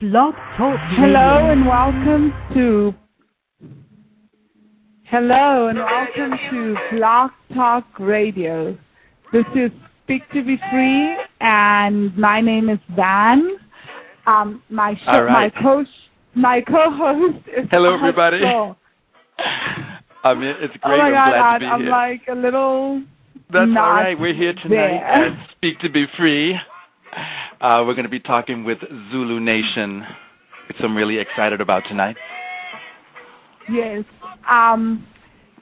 Lordz Talk Hello and welcome to Blog Talk Radio. This is Speak2bFree, and my name is Van. My co-host is. Hello, everybody. It's great. Oh my God, I'm glad to be I'm here. like a little. That's all right. We're here tonight at Speak2bFree. We're going to be talking with Zulu Nation, which I'm really excited about tonight. Yes.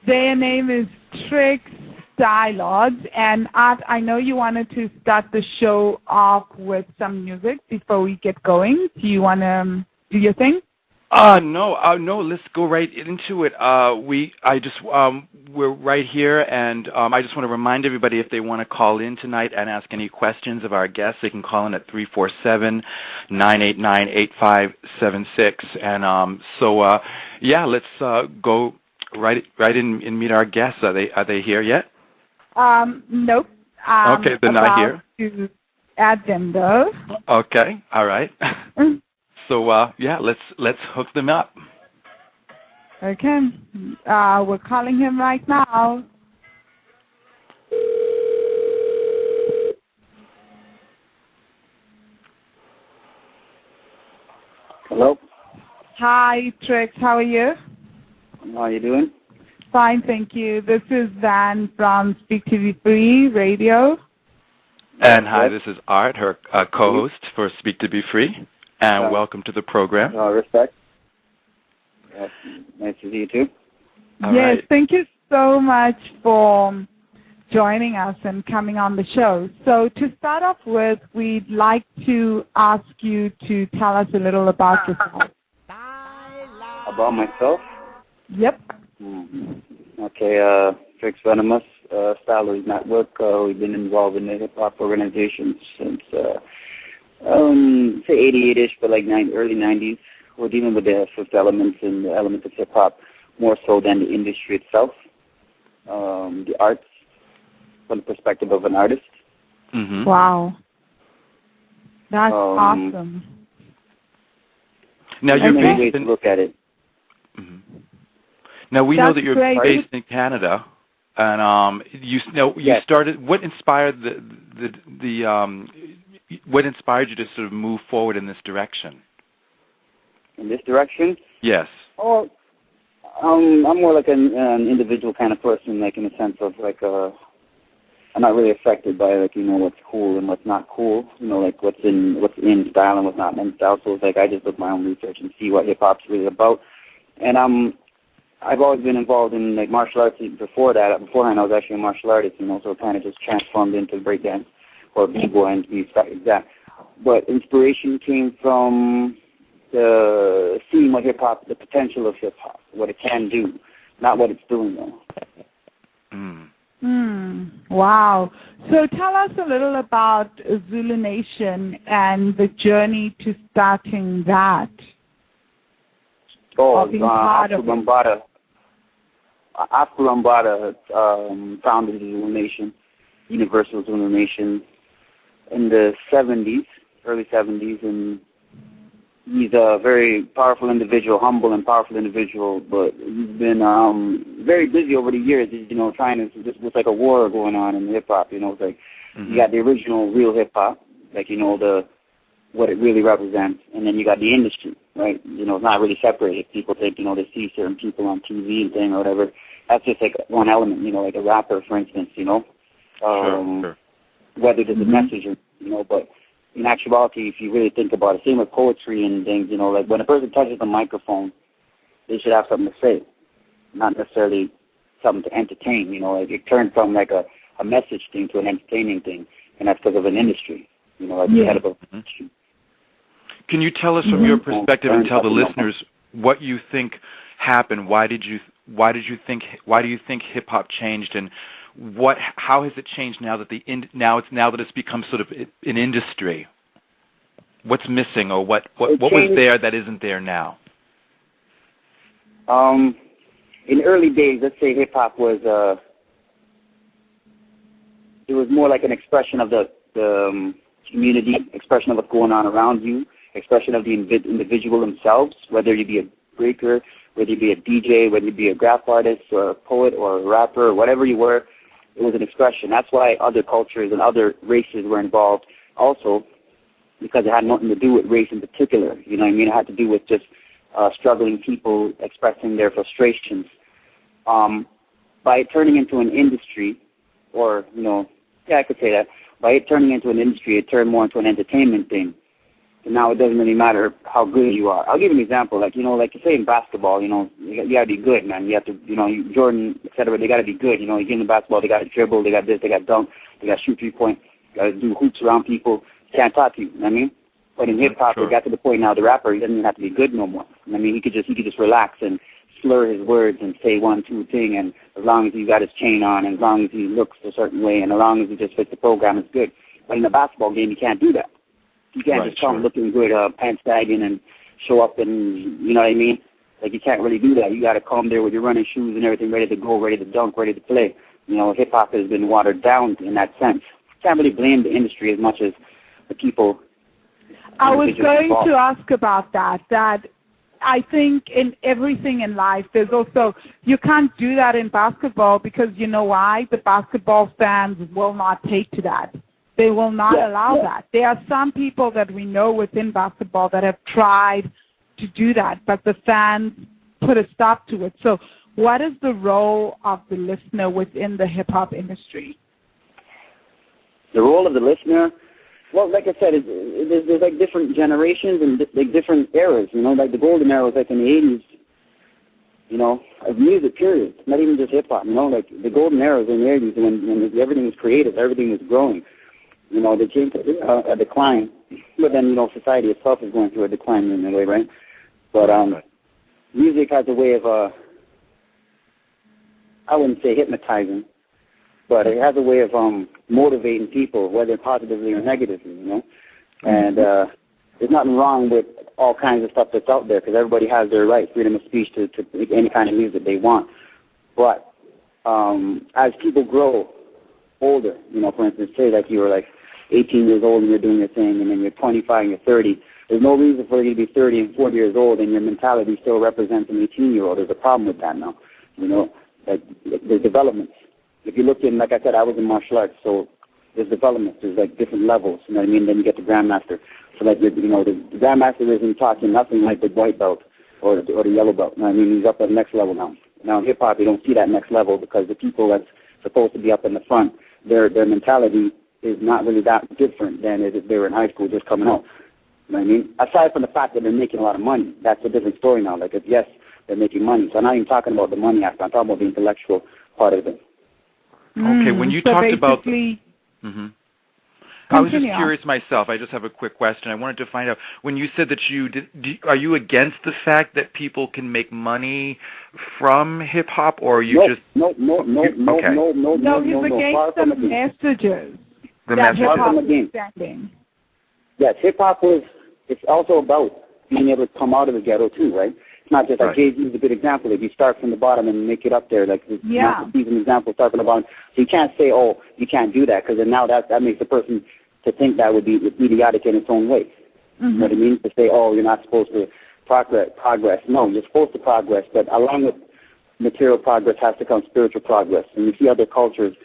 Their name is Trx V Stylordz, and Art, I know you wanted to start the show off with some music before we get going. Do you want to do your thing? No. Let's go right into it. We're right here, and I just want to remind everybody if they want to call in tonight and ask any questions of our guests, they can call in at 347-989-8576. And let's go right in and meet our guests. Are they here yet? Nope. Okay, they're not here. To add them though. Okay, all right. So let's hook them up. Okay, we're calling him right now. Hello. Hi, Trx. How are you? How are you doing? Fine, thank you. This is Van from Speak2bFree Radio. And hi, this is Art, her co-host for Speak2bFree. And welcome to the program. Respect. Yes, nice to see you too. All yes, right. Thank you so much for joining us and coming on the show. So to start off with, we'd like to ask you to tell us a little about yourself. About myself? Yep. Okay, Trx V Stylordz Network. We've been involved in the hip-hop organization since, say 88-ish, but like early 90s. We're dealing with the fifth elements and the elements of hip-hop more so than the industry itself. The arts, from the perspective of an artist. Mm-hmm. Wow. That's awesome. Now you're many ways to look at it. Mm-hmm. Now we know that you're great. based in Canada, and you Yes. started. What inspired what inspired you to sort of move forward in this direction? In this direction? Yes. Oh, I'm more like an individual kind of person, like in the sense of like I'm not really affected by like what's cool and what's not cool. Like what's in style and what's not in style. So it's like I just do my own research and see what hip hop's really about. And I've always been involved in like martial arts. Beforehand, I was actually a martial artist. So it kind of just transformed into breakdance or b-boy, and to be exact. But inspiration came from seeing what hip-hop, the potential of hip-hop, what it can do, not what it's doing though. Wow. So tell us a little about Zulu Nation and the journey to starting that. Oscar Lombada founded the Zulu Nation, Universal Zulu Nation, in the 70s, early 70s, and he's a very powerful individual, humble and powerful individual, but he's been very busy over the years, trying to, it's like a war going on in hip-hop, it's like you got the original real hip-hop, like, what it really represents, and then you got the industry, right? It's not really separated. People think, they see certain people on TV and thing or whatever. That's just like one element, like a rapper, for instance, Sure. Whether there's a message or, but in actuality, if you really think about it, same with poetry and things, like when a person touches the microphone, they should have something to say, not necessarily something to entertain, like it turned from like a message thing to an entertaining thing, and that's because of an industry, like the head of an industry. Can you tell us from your perspective and tell the listeners what you think happened? Why do you think hip hop changed, and how has it changed now that it's become sort of an industry? What's missing, or what was there that isn't there now? In early days, let's say hip hop was it was more like an expression of the community, expression of what's going on around you, expression of the individual themselves, whether you be a breaker, whether you be a DJ, whether you be a graph artist or a poet or a rapper or whatever you were, it was an expression. That's why other cultures and other races were involved also, because it had nothing to do with race in particular. You know what I mean? It had to do with just struggling people expressing their frustrations. By it turning into an industry, or, you know, yeah, I could say that. By it turning into an industry, it turned more into an entertainment thing. And now it doesn't really matter how good you are. I'll give you an example. Like, you know, like you say in basketball, you know, you got to be good, man. You have to, you know, Jordan, et cetera, they got to be good. You know, you get in basketball, they got to dribble, they got this, they got dunk, they got to shoot three-point, got to do hoops around people. Can't talk to you, you know what I mean? But in hip-hop, it got to the point now the rapper, he doesn't even have to be good no more. I mean, he could just relax and slur his words and say one, two thing, and as long as he got his chain on, and as long as he looks a certain way, and as long as he just fits the program, it's good. But in a basketball game, you can't do that. You can't just come looking good, pants sagging, and show up and, you know what I mean? Like, you can't really do that. You got to come there with your running shoes and everything ready to go, ready to dunk, ready to play. You know, hip-hop has been watered down in that sense. Can't really blame the industry as much as the people. I was going to ask about that I think in everything in life, there's also, you can't do that in basketball because you know why? The basketball fans will not take to that. They will not allow that. There are some people that we know within basketball that have tried to do that, but the fans put a stop to it. So what is the role of the listener within the hip-hop industry? The role of the listener, well, like I said, there's like different generations and like different eras. You know, like the golden era was like in the 80s, you know, of music, period. Not even just hip-hop, you know, like the golden era was in the 80s when everything was creative, everything was growing. You know, they came to a decline, but then, you know, society itself is going through a decline in a way, right? But music has a way of, I wouldn't say hypnotizing, but it has a way of motivating people, whether positively or negatively, you know? And there's nothing wrong with all kinds of stuff that's out there because everybody has their right, freedom of speech to make any kind of music they want. But as people grow older, you know, for instance, say like you were like 18 years old and you're doing your thing, and then you're 25 and you're 30. There's no reason for you to be 30 and 40 years old and your mentality still represents an 18-year-old. There's a problem with that now, you know, like there's developments. If you look in, like I said, I was in martial arts, so there's developments. There's like different levels, you know what I mean? Then you get the grandmaster. So like, you know, the grandmaster isn't talking nothing like the white belt or the yellow belt. You know what I mean? He's up at the next level now. Now in hip-hop, you don't see that next level because the people that's supposed to be up in the front, their mentality is not really that different than if they were in high school just coming out. You know what I mean? Aside from the fact that they're making a lot of money, that's a different story now. Like, yes, they're making money. So I'm not even talking about the money aspect. I'm talking about the intellectual part of it. Okay, when you talked about... I was just curious myself. I just have a quick question. I wanted to find out, when you said that are you against the fact that people can make money from hip-hop, or are you just... No, he's against the messages that hip-hop is sending. Yes, hip-hop it's also about being able to come out of the ghetto, too, right? It's not just like Jay-Z is a good example. If you start from the bottom and make it up there, like he's an example talking about. So you can't say, oh, you can't do that, because then now that makes the person to think that would be idiotic in its own way. You know what I mean? To say, oh, you're not supposed to progress. No, you're supposed to progress, but along with material progress has to come spiritual progress. And you see other cultures,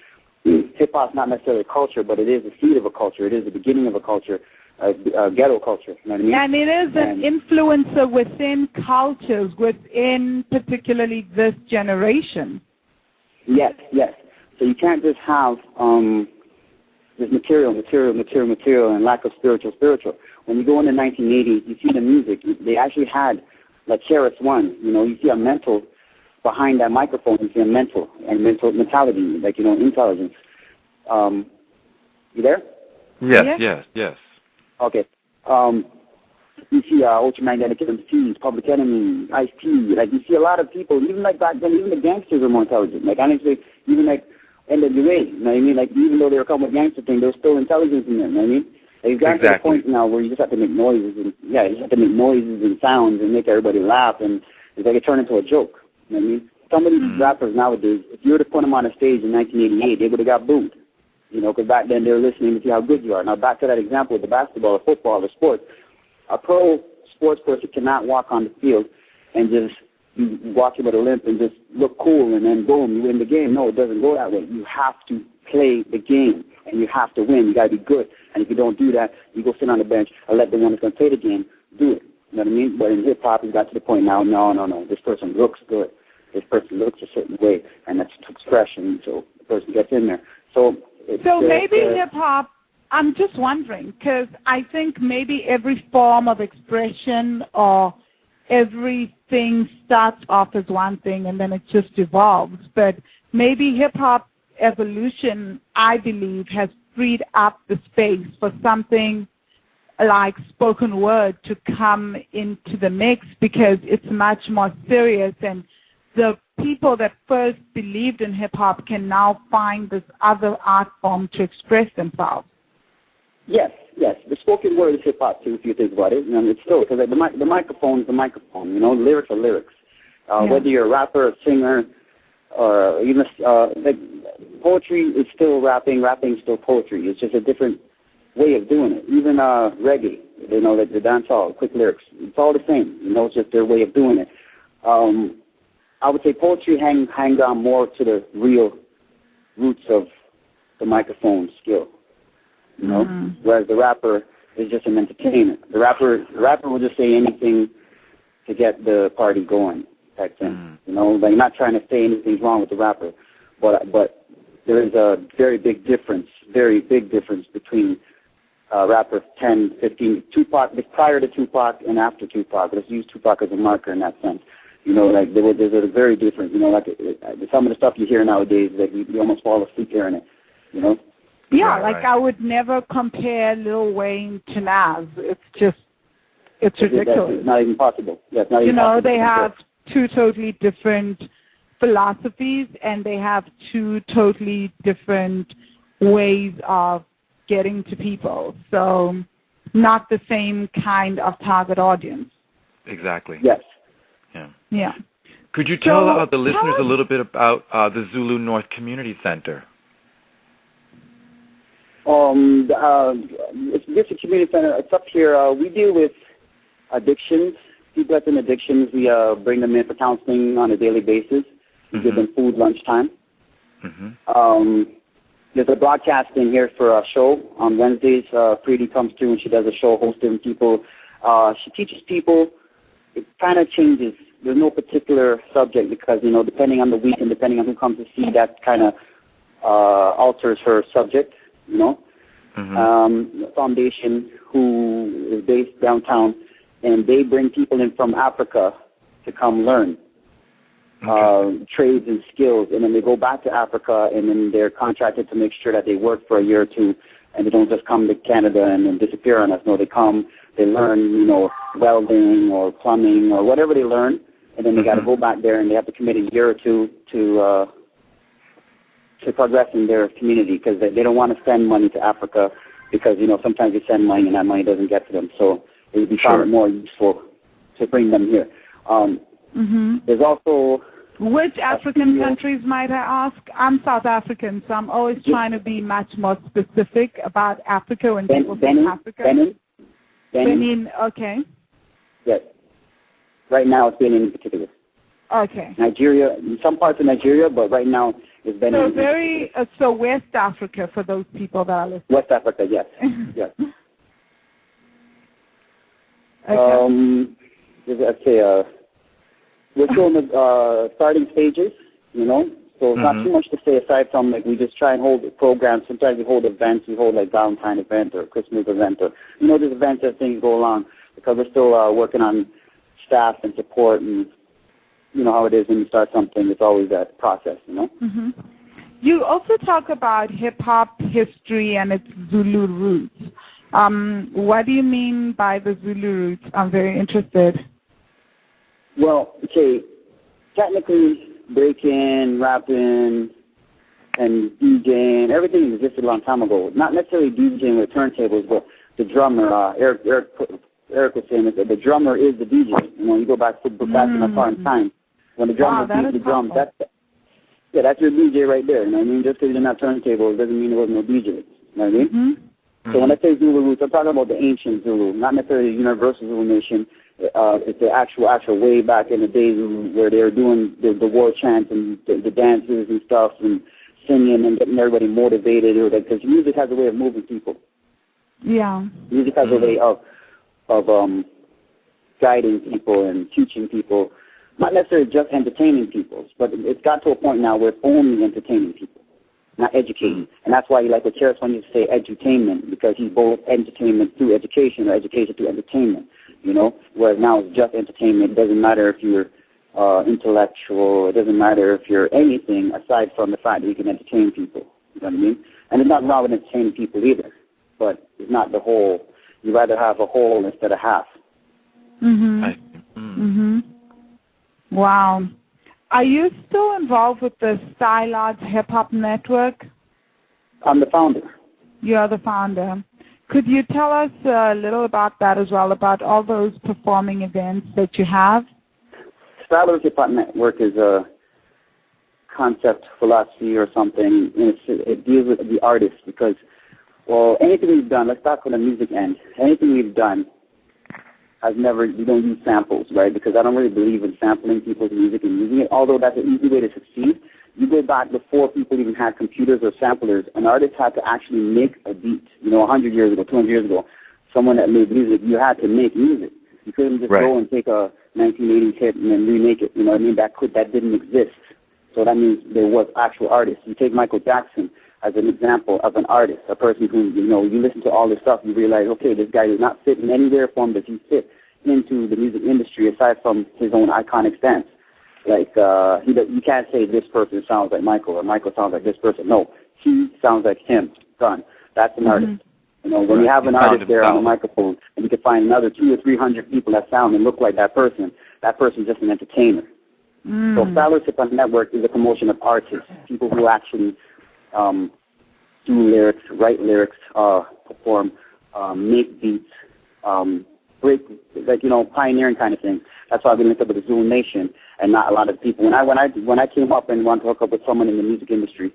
hip-hop's not necessarily a culture, but it is the seed of a culture. It is the beginning of a culture. Ghetto culture, you know what I mean? And it is an influencer within cultures, within particularly this generation. Yes. So you can't just have this material, and lack of spiritual. When you go in the 1980s, you see the music. They actually had, like Trx One, you know, you see a mental behind that microphone. You see a mental mentality, like, you know, intelligence. You there? Yes. Okay. You see ultramagnetic MCs, Public Enemy, Ice-T. Like, you see a lot of people, even like back then, even the gangsters are more intelligent. Like, honestly, even like NWA, you know what I mean? Like, even though they were coming with gangster thing, there's still intelligence in them, you know what I mean? Like, you've gotten to the point now where you just have to make noises, and sounds and make everybody laugh, and it's like it turned into a joke, you know what I mean? Some of these rappers nowadays, if you were to put them on a stage in 1988, they would have got booed. You know, because back then they were listening to see how good you are. Now, back to that example with the basketball or football or sports, A pro sports person cannot walk on the field and just walk with a limp and just look cool and then boom, you win the game. No, it doesn't go that way. You have to play the game and you have to win. You got to be good. And if you don't do that, you go sit on the bench and let the one that's going to play the game do it. You know what I mean? But in hip-hop, it's got to the point now, no. This person looks good. This person looks a certain way, and that's expression, so the person gets in there. So maybe hip-hop, I'm just wondering, because I think maybe every form of expression or everything starts off as one thing and then it just evolves. But maybe hip-hop evolution, I believe, has freed up the space for something like spoken word to come into the mix because it's much more serious, and the people that first believed in hip-hop can now find this other art form to express themselves. Yes. The spoken word is hip-hop, too, if you think about it. It's still, because the microphone is the microphone, lyrics are lyrics. Whether you're a rapper, a singer, or even poetry is still rapping is still poetry. It's just a different way of doing it. Even reggae, like the dancehall, quick lyrics, it's all the same. It's just their way of doing it. I would say poetry hang on more to the real roots of the microphone skill, whereas the rapper is just an entertainer. The rapper will just say anything to get the party going, type thing. Like not trying to say anything's wrong with the rapper, but there is a very big difference between rapper 10, 15, Tupac, prior to Tupac and after Tupac. Let's use Tupac as a marker in that sense. There's a very different, like some of the stuff you hear nowadays, like you almost fall asleep hearing it, Yeah, right. I would never compare Lil Wayne to Nas. It's ridiculous. It's not even possible. Yeah, it's not even possible. They have two totally different philosophies, and they have two totally different ways of getting to people. So not the same kind of target audience. Exactly. Yes. Yeah. Could you tell the listeners a little bit about the Zulu North Community Center? It's just a community center. It's up here. We deal with addictions, people that's in addictions. We bring them in for counseling on a daily basis. We give them food, lunchtime. There's a broadcast in here for a show on Wednesdays. Preeti comes through and she does a show hosting people. She teaches people. It kind of changes. There's no particular subject because, depending on the week and depending on who comes to see, that kind of alters her subject, The foundation, who is based downtown, and they bring people in from Africa to come learn trades and skills, and then they go back to Africa, and then they're contracted to make sure that they work for a year or two, and they don't just come to Canada and then disappear on us. No, they come, they learn, welding or plumbing or whatever they learn, and then they got to go back there and they have to commit a year or two to progress in their community because they don't want to send money to Africa because, sometimes they send money and that money doesn't get to them. So it would be found more useful to bring them here. There's also... Which African countries, might I ask? I'm South African, so I'm always trying to be much more specific about Africa when people say Africa. Benin, okay. Yes. Right now it's Benin in particular. Okay. Nigeria, in some parts of Nigeria, but right now it's Benin. So West Africa for those people that are listening. West Africa, yes. Yes. Okay. Let's say, we're still in the starting stages, so not too much to say aside from, we just try and hold programs. Sometimes we hold events. We hold, Valentine event or Christmas event or, there's events as things go along because we're still working on staff and support and, how it is when you start something. It's always that process, You also talk about hip-hop history and its Zulu roots. What do you mean by the Zulu roots? I'm very interested. Well, okay, technically breaking, rapping, and DJing, everything existed a long time ago. Not necessarily DJing with turntables, but the drummer, Eric was saying that the drummer is the DJ. You go back in a far time. When the drummer beats the drum, that's your DJ right there. Just because you didn't have turntables doesn't mean there was no DJ. You know what I mean? So when I say Zulu roots, I'm talking about the ancient Zulu, not necessarily the universal Zulu nation. It's the actual way back in the days where they were doing the war chants and the dances and stuff and singing and getting everybody motivated. Because music has a way of moving people. Yeah. Music has a way of guiding people and teaching people, not necessarily just entertaining people, but it's got to a point now where it's only entertaining people, not educating. And that's why you like what Trx when you say edutainment, because he's both entertainment through education or education through entertainment, you know, whereas now it's just entertainment. It doesn't matter if you're intellectual. It doesn't matter if you're anything aside from the fact that you can entertain people. You know what I mean? And it's not wrong with entertaining people either, but it's not the whole. You'd rather have a whole instead of half. Wow. Are you still involved with the Stylordz Hip Hop Network? I'm the founder. You're the founder. Could you tell us a little about that as well, about all those performing events that you have? Stylordz Hip Hop Network is a concept, philosophy, or something. It deals with the artist because, well, anything we've done, let's talk on the music end. Anything we've done, we don't use samples, right? Because I don't really believe in sampling people's music and using it, although that's an easy way to succeed. You go back before people even had computers or samplers, an artist had to actually make a beat. You know, 100 years ago, 200 years ago, someone that made music, you had to make music. You couldn't just go and take a 1980s hit and then remake it. You know what I mean? That didn't exist. So that means there was actual artists. You take Michael Jackson as an example of an artist, a person who, you know, you listen to all this stuff, you realize, okay, this guy does not fit in any way or form does he fit into the music industry aside from his own iconic stance. Like, you can't say this person sounds like Michael or Michael sounds like this person. No, he sounds like him. Done. That's an artist. You know, when you have an artist there on the microphone and you can find another 200 or 300 people that sound and look like that person's just an entertainer. So Stylordz Hip Hop Network is a promotion of artists, people who actually do lyrics, write lyrics, perform, make beats, break, like, you know, pioneering kind of thing. That's why we linked up with the Zulu Nation and not a lot of people. When I came up and wanted to hook up with someone in the music industry,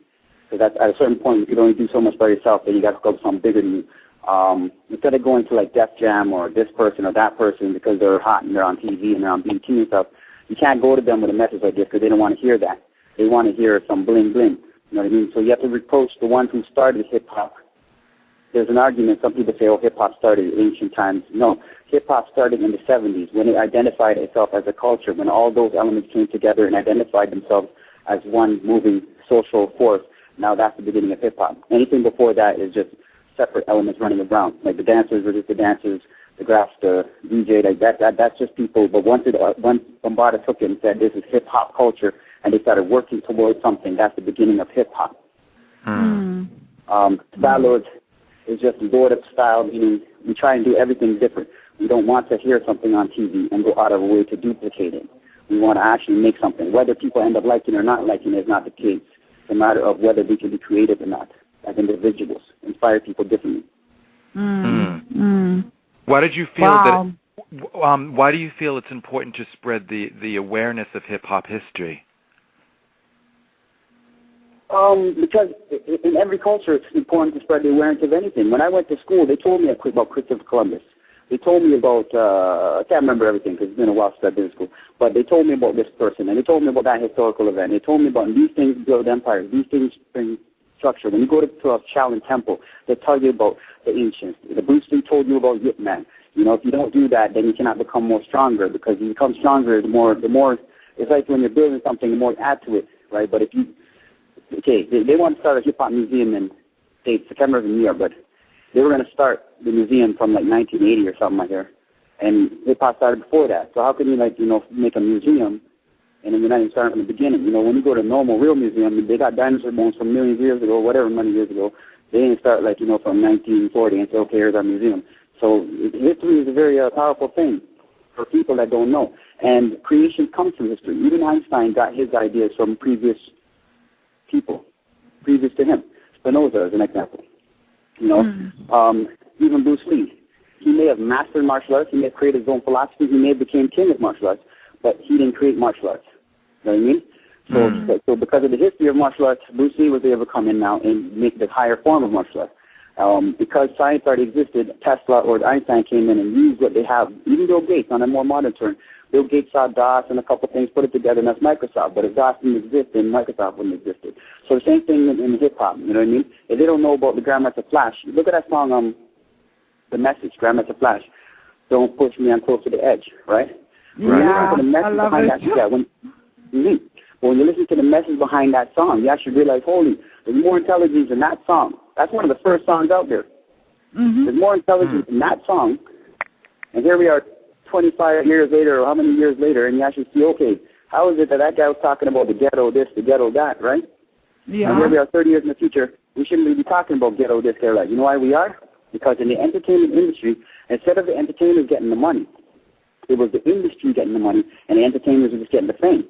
because at a certain point you could only do so much by yourself, then you got to hook up with something bigger than you. Instead of going to like Def Jam or this person or that person because they're hot and they're on TV and they're on BET and stuff, you can't go to them with a message like this because they don't want to hear that. They want to hear some bling bling. You know what I mean? So you have to reproach the ones who started hip hop. There's an argument. Some people say, oh, hip hop started in ancient times. No, hip hop started in the 70s when it identified itself as a culture, when all those elements came together and identified themselves as one moving social force. Now that's the beginning of hip hop. Anything before that is just separate elements running around. Like the dancers were just the dancers, the graphs, the DJ, like that's just people. But once Bombarda took it and said this is hip hop culture, and they started working towards something, that's the beginning of hip hop. Stylordz is just Lord of style, meaning we try and do everything different. We don't want to hear something on TV and go out of our way to duplicate it. We want to actually make something. Whether people end up liking it or not liking it is not the case. It's a matter of whether we can be creative or not as individuals, inspire people differently. Why did you feel why do you feel it's important to spread the awareness of hip-hop history? Because in every culture it's important to spread the awareness of anything. When I went to school, they told me about Christopher Columbus. They told me about, I can't remember everything because it's been a while since I've been in school, but they told me about this person, and they told me about that historical event. They told me about these things build empires, these things bring structure. When you go to a Shaolin temple, they tell you about the ancients. The Bruce Lee told you about Yip Man. You know, if you don't do that, then you cannot become more stronger, because you become stronger, the more, it's like when you're building something, the more you add to it, right? But if you, they want to start a hip-hop museum in States, I can't remember in New York, but they were going to start the museum from like 1980 or something like that, and hip-hop started before that. So how can you, make a museum and then you're not even starting from the beginning? You know, when you go to a normal, real museum, they got dinosaur bones from millions of years ago, whatever many years ago. They didn't start from 1940 and say, okay, here's our museum. So history is a very powerful thing for people that don't know. And creation comes from history. Even Einstein got his ideas from previous people, previous to him. Spinoza is an example. You know, even Bruce Lee. He may have mastered martial arts. He may have created his own philosophy. He may have become king of martial arts, but he didn't create martial arts. You know what I mean? So because of the history of martial arts, Bruce Lee was able to come in now and make the higher form of martial arts. Because science already existed, Tesla or Einstein came in and used what they have. Even Bill Gates, on a more modern term, Bill Gates saw DOS and a couple things, put it together, and that's Microsoft. But if DOS didn't exist, then Microsoft wouldn't have existed. So the same thing in hip-hop, you know what I mean? If they don't know about the Grandmaster Flash, look at that song, The Message, Grandmaster Flash. Don't push me, I'm close to the edge, right? Yeah, I love it. When you listen to the message behind that song, you actually realize, holy, there's more intelligence in that song. That's one of the first songs out there. Mm-hmm. There's more intelligence in that song. And here we are 25 years later, or how many years later, and you actually see, okay, how is it that guy was talking about the ghetto this, the ghetto that, right? Yeah. And here we are 30 years in the future, we shouldn't really be talking about ghetto this, ghetto that. You know why we are? Because in the entertainment industry, instead of the entertainers getting the money, it was the industry getting the money, and the entertainers were just getting the fame.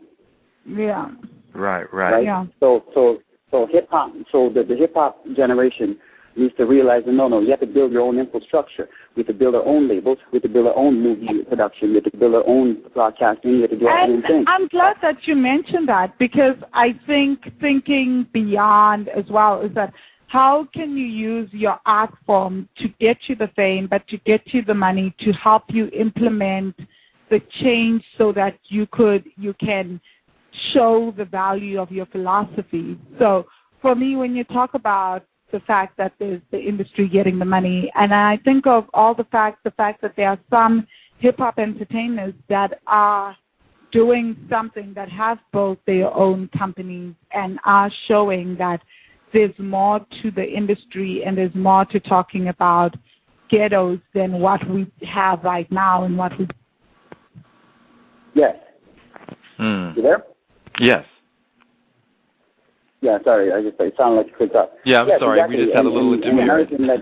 Yeah. Right. Yeah. So hip hop. So the hip hop generation needs to realize that no, you have to build your own infrastructure. We have to build our own labels. We have to build our own movie production. We have to build our own broadcasting. We have to do our own thing. I'm glad that you mentioned that, because I think thinking beyond as well is that how can you use your art form to get you the fame, but to get you the money to help you implement the change so that you can show the value of your philosophy. So for me, when you talk about the fact that there's the industry getting the money, and I think of all the fact that there are some hip-hop entertainers that are doing something that have built their own companies and are showing that there's more to the industry and there's more to talking about ghettos than what we have right now and what we... Yes. You there? Yes. Yeah, sorry, it sounded like you clicked up. Yeah, I'm sorry, exactly. We just had a little interview.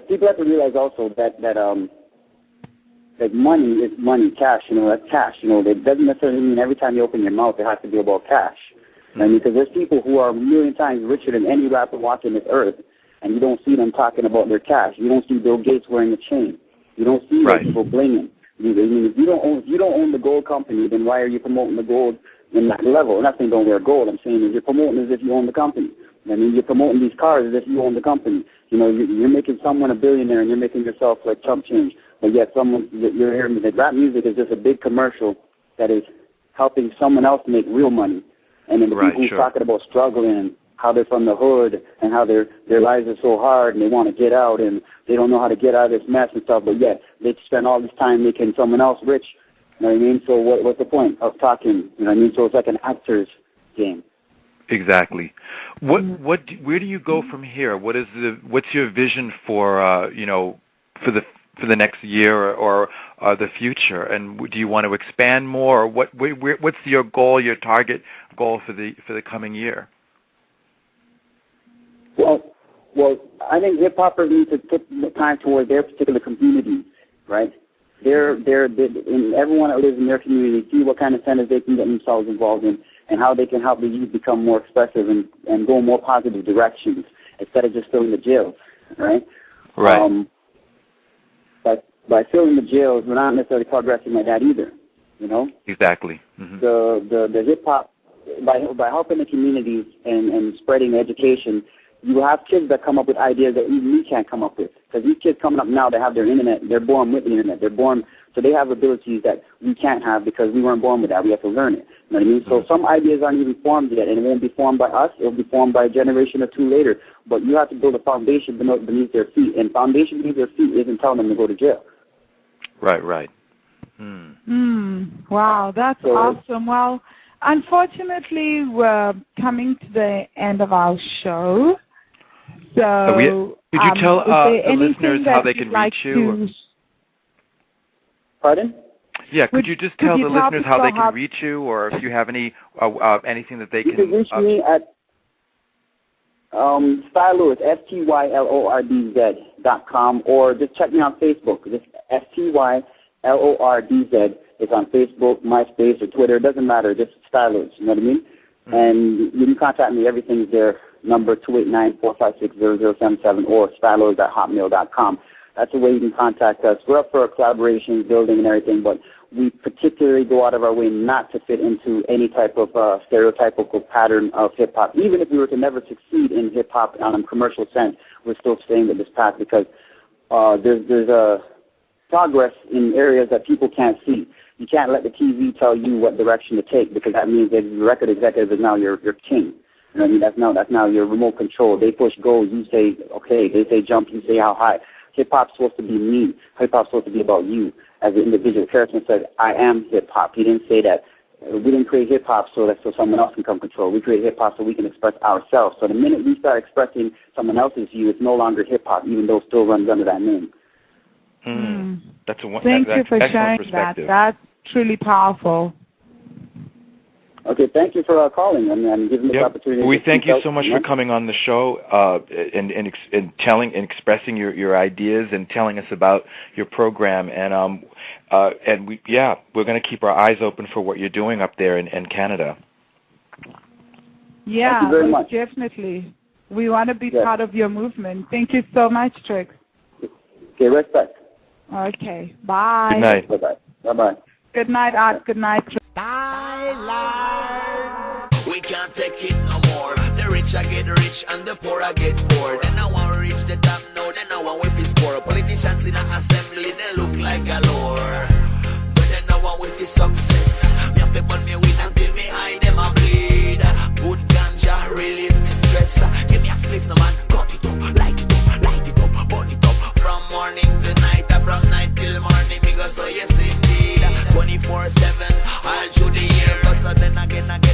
People have to realize also that money is money, cash, that's cash. That doesn't necessarily mean every time you open your mouth it has to be about cash. I mean, because there's people who are a million times richer than any rapper walking this earth, and you don't see them talking about their cash. You don't see Bill Gates wearing a chain. You don't see people blinging. I mean, if you don't own the gold company, then why are you promoting the gold in that level? I'm not saying don't wear gold. I'm saying you're promoting as if you own the company. I mean, you're promoting these cars as if you own the company. You're making someone a billionaire and you're making yourself like chump change. But yet you're hearing that rap music is just a big commercial that is helping someone else make real money. And then the people who are talking about struggling and how they're from the hood and how their lives are so hard and they want to get out and they don't know how to get out of this mess and stuff, but yet they spend all this time making someone else rich. You know what I mean? So what's the point of talking? You know what I mean? So it's like an actor's game. Exactly. Where do you go from here? What's your vision for for the next year or the future? And do you want to expand more? Or what's your goal, your target goal for the coming year? Well, I think hip hoppers need to put time towards their particular community, right? And everyone that lives in their community see what kind of centers they can get themselves involved in and how they can help the youth become more expressive and go in more positive directions instead of just filling the jails, right? Right. By filling the jails, we're not necessarily progressing like that either, Exactly. Mm-hmm. The hip hop, by helping the communities and spreading education, you have kids that come up with ideas that even we can't come up with. Because these kids coming up now, they have their internet, they're born with the internet. They're born, so they have abilities that we can't have because we weren't born with that. We have to learn it. You know what I mean? So some ideas aren't even formed yet, and it won't be formed by us. It will be formed by a generation or two later. But you have to build a foundation beneath their feet, and foundation beneath their feet isn't telling them to go to jail. Right. Wow, that's awesome. Well, unfortunately, we're coming to the end of our show. So, could you tell the listeners how they can reach you? Pardon? Yeah, could you just tell the listeners how they can reach you, or if you have any anything that they can... You can reach me at Stylordz, STYLORDZ.com, or just check me on Facebook. Just STYLORDZ. It's on Facebook, MySpace, or Twitter. It doesn't matter. Just Stylordz. You know what I mean? Mm-hmm. And you can contact me. Everything's there. Number 289-456-0077 or stylordz@hotmail.com. That's the way you can contact us. We're up for a collaboration, building, and everything, but we particularly go out of our way not to fit into any type of stereotypical pattern of hip-hop. Even if we were to never succeed in hip-hop on a commercial sense, we're still staying with this path because there's a progress in areas that people can't see. You can't let the TV tell you what direction to take because that means that the record executive is now your king. You know what I mean? That's now your remote control. They push go, you say okay. They say jump, you say how high. Hip-hop's supposed to be me. Hip-hop's supposed to be about you as an individual. Harrison said, I am hip-hop. He didn't say that. We didn't create hip-hop so someone else can come control. We create hip-hop so we can express ourselves. So the minute we start expressing someone else's you, it's no longer hip-hop, even though it still runs under that name. That's Thank you for sharing that. That's truly powerful. Okay, thank you for calling and giving me the opportunity. We thank you so much for coming on the show and telling and expressing your ideas and telling us about your program. And we're going to keep our eyes open for what you're doing up there in Canada. Yeah, thank you very much. Definitely. We want to be part of your movement. Thank you so much, Trx. Okay, respect. Okay, bye. Good night. Bye-bye. Bye-bye. Good night, Art. Good night. Stylordz. We can't take it no more. The rich I get rich and the poor I get poor. Then I want to reach the top now. Then I want with score. Politicians in an assembly, they look like galore. But then I want with success. Me have to burn me weed until me eye them a bleed. Good ganja relieve me stress. Give me a spliff no man. Cut it up, light it up, burn it up. From morning to night, from night till morning. Me go so yes indeed. 24/7 all through the year. So then again.